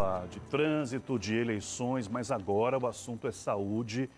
falar de trânsito, de eleições, mas agora o assunto é saúde.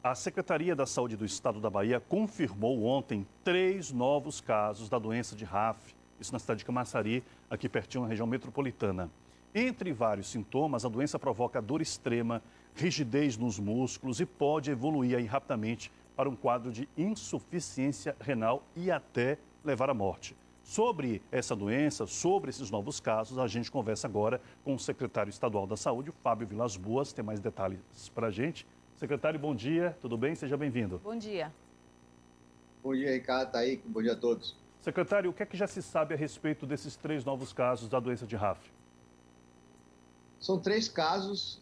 A Secretaria da Saúde do Estado da Bahia confirmou ontem 3 novos casos da doença de RAF, isso na cidade de Camaçari, aqui pertinho na região metropolitana. Entre vários sintomas, a doença provoca dor extrema, rigidez nos músculos e pode evoluir aí rapidamente para um quadro de insuficiência renal e até levar à morte. Sobre essa doença, sobre esses novos casos, a gente conversa agora com o secretário estadual da Saúde, o Fábio Vilas Boas. Tem mais detalhes para a gente. Secretário, bom dia, tudo bem? Seja bem-vindo. Bom dia. Bom dia, Ricardo, tá aí. Bom dia a todos. Secretário, o que é que já se sabe a respeito desses 3 novos casos da doença de RAF? São 3 casos,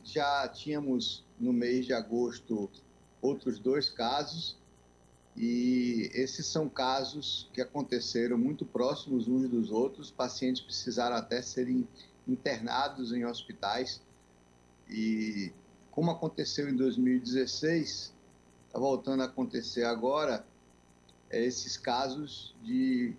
já tínhamos no mês de agosto outros 2 casos, e esses são casos que aconteceram muito próximos uns dos outros. Pacientes precisaram até serem internados em hospitais, e como aconteceu em 2016, está voltando a acontecer agora, esses casos de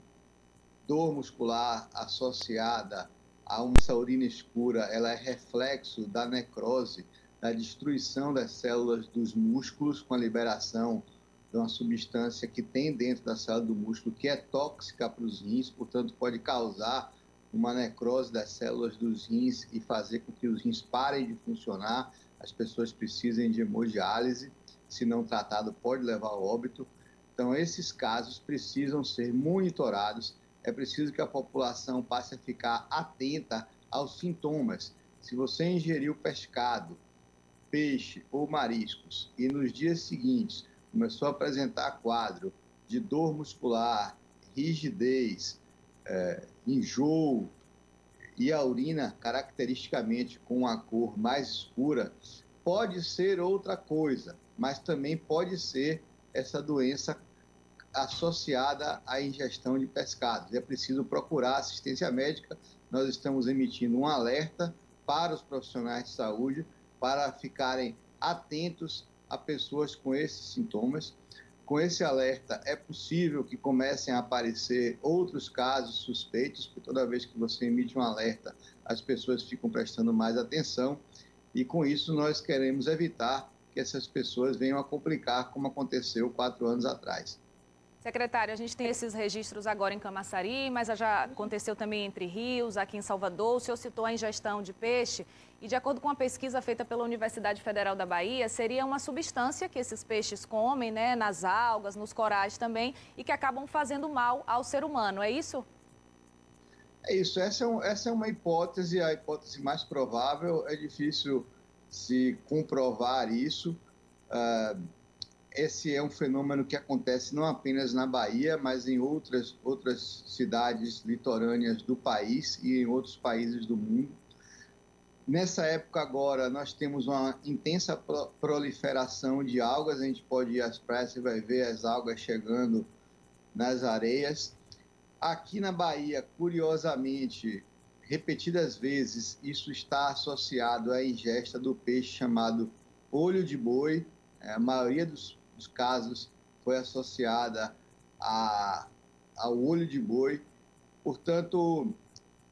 dor muscular associada a uma urina escura, ela é reflexo da necrose, da destruição das células dos músculos com a liberação de uma substância que tem dentro da célula do músculo, que é tóxica para os rins, portanto pode causar uma necrose das células dos rins e fazer com que os rins parem de funcionar, as pessoas precisem de hemodiálise, se não tratado pode levar ao óbito. Então esses casos precisam ser monitorados. É preciso que a população passe a ficar atenta aos sintomas. Se você ingeriu pescado, peixe ou mariscos e nos dias seguintes começou a apresentar quadro de dor muscular, rigidez, enjoo e a urina caracteristicamente com a cor mais escura, pode ser outra coisa, mas também pode ser essa doença associada à ingestão de pescados. É preciso procurar assistência médica. Nós estamos emitindo um alerta para os profissionais de saúde para ficarem atentos a pessoas com esses sintomas. Com esse alerta, é possível que comecem a aparecer outros casos suspeitos, porque toda vez que você emite um alerta, as pessoas ficam prestando mais atenção, e com isso nós queremos evitar que essas pessoas venham a complicar, como aconteceu 4 anos atrás. Secretário, a gente tem esses registros agora em Camaçari, mas já aconteceu também entre Rios, aqui em Salvador. O senhor citou a ingestão de peixe e, de acordo com uma pesquisa feita pela Universidade Federal da Bahia, seria uma substância que esses peixes comem, né, nas algas, nos corais também, e que acabam fazendo mal ao ser humano. É isso? É isso. Essa é uma hipótese, a hipótese mais provável. É difícil se comprovar isso. Esse é um fenômeno que acontece não apenas na Bahia, mas em outras cidades litorâneas do país e em outros países do mundo. Nessa época agora, nós temos uma intensa proliferação de algas. A gente pode ir às praias e vai ver as algas chegando nas areias. Aqui na Bahia, curiosamente, repetidas vezes, isso está associado à ingesta do peixe chamado olho de boi. A maioria dos casos foi associada ao olho de boi. Portanto,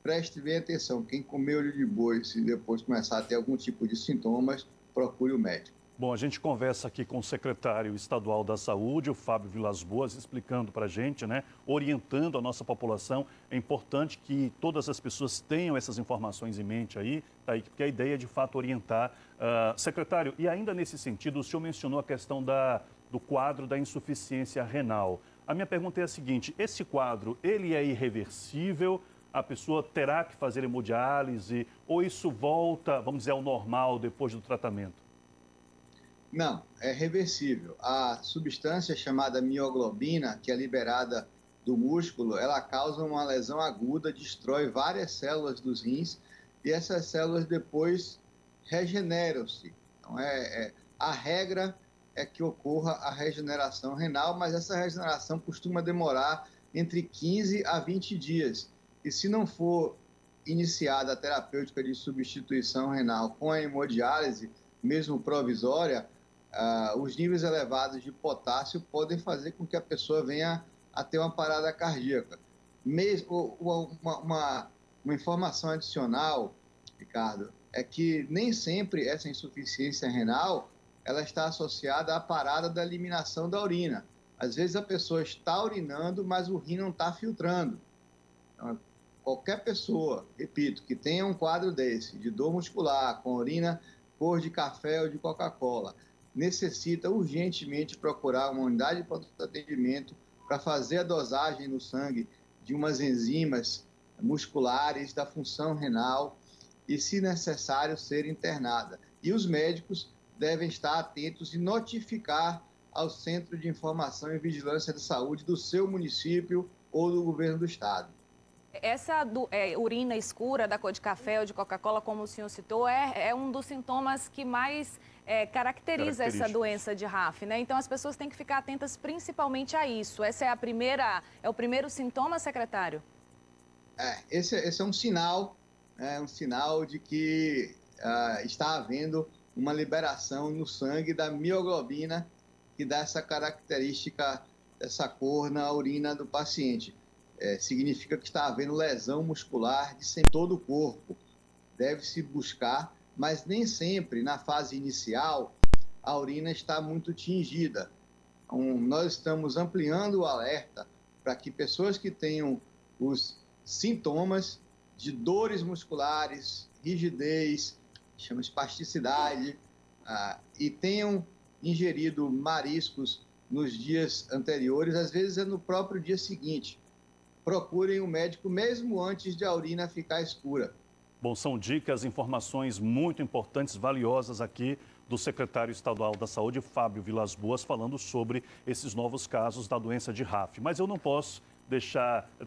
preste bem atenção. Quem comer olho de boi, se depois começar a ter algum tipo de sintomas, procure o médico. Bom, a gente conversa aqui com o secretário estadual da Saúde, o Fábio Vilas Boas, explicando para a gente, né, orientando a nossa população. É importante que todas as pessoas tenham essas informações em mente aí, tá? Porque a ideia é, de fato, orientar. Secretário, e ainda nesse sentido, o senhor mencionou a questão do quadro da insuficiência renal. A minha pergunta é a seguinte: esse quadro, ele é irreversível? A pessoa terá que fazer hemodiálise? Ou isso volta, vamos dizer, ao normal depois do tratamento? Não, é reversível. A substância chamada mioglobina, que é liberada do músculo, ela causa uma lesão aguda, destrói várias células dos rins e essas células depois regeneram-se. Então, a regra é que ocorra a regeneração renal, mas essa regeneração costuma demorar entre 15 a 20 dias. E se não for iniciada a terapêutica de substituição renal com a hemodiálise, mesmo provisória, os níveis elevados de potássio podem fazer com que a pessoa venha a ter uma parada cardíaca. Mesmo uma informação adicional, Ricardo, é que nem sempre essa insuficiência renal ela está associada à parada da eliminação da urina. Às vezes a pessoa está urinando, mas o rim não está filtrando. Então, qualquer pessoa, repito, que tenha um quadro desse, de dor muscular, com urina cor de café ou de Coca-Cola, necessita urgentemente procurar uma unidade de pronto atendimento para fazer a dosagem no sangue de umas enzimas musculares da função renal e, se necessário, ser internada. E os médicos devem estar atentos e notificar ao Centro de Informação e Vigilância da Saúde do seu município ou do governo do estado. Essa urina escura da cor de café ou de Coca-Cola, como o senhor citou, é um dos sintomas que mais caracteriza essa doença de RAF, né? Então, as pessoas têm que ficar atentas principalmente a isso. Essa é o primeiro sintoma, secretário? Esse é um sinal de que está havendo uma liberação no sangue da mioglobina, que dá essa característica, essa cor na urina do paciente. Significa que está havendo lesão muscular de todo o corpo. Deve-se buscar, mas nem sempre, na fase inicial, a urina está muito tingida. Então, nós estamos ampliando o alerta para que pessoas que tenham os sintomas de dores musculares, rigidez, chama espasticidade, e tenham ingerido mariscos nos dias anteriores, às vezes é no próprio dia seguinte. Procurem o médico mesmo antes de a urina ficar escura. Bom, são dicas, informações muito importantes, valiosas aqui do secretário estadual da Saúde, Fábio Vilas Boas, falando sobre esses novos casos da doença de RAF. Mas eu não posso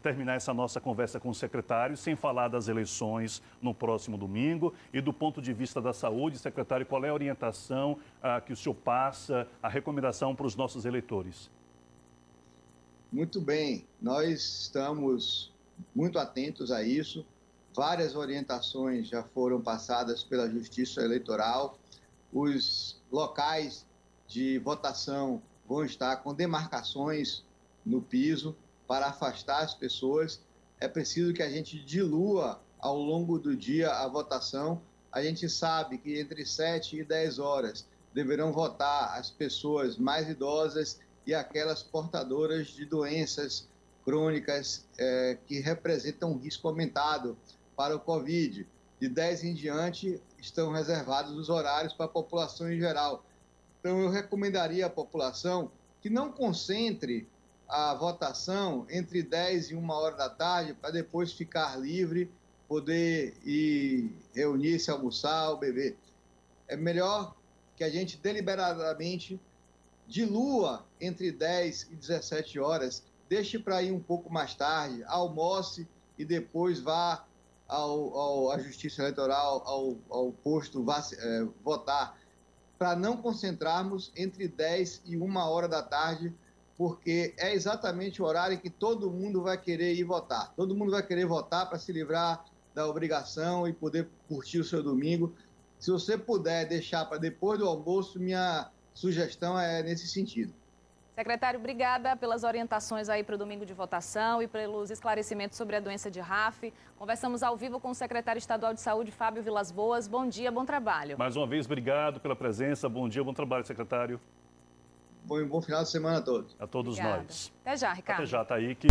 terminar essa nossa conversa com o secretário sem falar das eleições no próximo domingo. E do ponto de vista da saúde, secretário, qual é a orientação que o senhor passa, a recomendação para os nossos eleitores? Muito bem, nós estamos muito atentos a isso. Várias orientações já foram passadas pela Justiça Eleitoral. Os locais de votação vão estar com demarcações no piso para afastar as pessoas. É preciso que a gente dilua ao longo do dia a votação. A gente sabe que entre 7 e 10 horas deverão votar as pessoas mais idosas e aquelas portadoras de doenças crônicas que representam um risco aumentado para o Covid. De 10 em diante, estão reservados os horários para a população em geral. Então, eu recomendaria à população que não concentre a votação entre 10 e 1 hora da tarde, para depois ficar livre, poder ir reunir-se, almoçar ou beber. É melhor que a gente deliberadamente dilua entre 10 e 17 horas, deixe para ir um pouco mais tarde, almoce e depois vá à Justiça Eleitoral, ao posto votar, para não concentrarmos entre 10 e 1 hora da tarde, porque é exatamente o horário que todo mundo vai querer ir votar. Todo mundo vai querer votar para se livrar da obrigação e poder curtir o seu domingo. Se você puder deixar para depois do almoço, minha sugestão é nesse sentido. Secretário, obrigada pelas orientações aí para o domingo de votação e pelos esclarecimentos sobre a doença de RAF. Conversamos ao vivo com o secretário estadual de Saúde, Fábio Vilas Boas. Bom dia, bom trabalho. Mais uma vez, obrigado pela presença. Bom dia, bom trabalho, secretário. Bom final de semana a todos. A todos Obrigada. nós. Até já, Ricardo. Até já, tá aí que